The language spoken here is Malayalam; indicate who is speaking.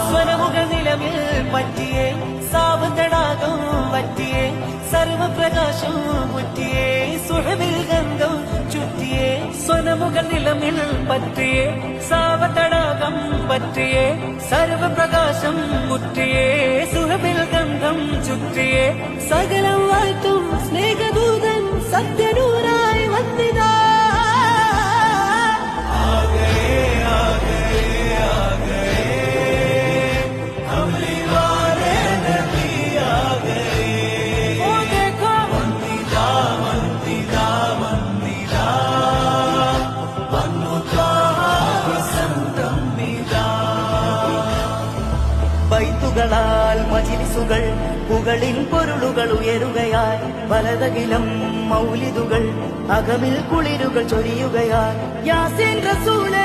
Speaker 1: സ്വനമുകൾ നിലവിൽ പറ്റിയേ സാവതടാകം പറ്റിയേ സർവപ്രകാശം മുറ്റിയേ സുഹവിൽ ഗന്ധം ചുറ്റിയേ സ്വനമുകൾ നിലമിൽ പറ്റിയേ സാവതടാകം പറ്റിയേ സർവപ്രകാശം മുറ്റിയേ സുഹവിൽ ഗന്ധം ചുറ്റിയേ സകലം വാഴ്ത്തും സ്നേഹദൂതൻ സത്യനൂരായി വന്നിതാ ബൈത്തുകളാൽ മജ്‌ലിസുകൾ പുകളിൻ പൊരുളുകൾ ഉയരുകയായി വലതകിലം മൗലിദുകൾ അകമിൽ കുളിരുകൾ ചൊരിയുകയായി യാസീൻ റസൂലേ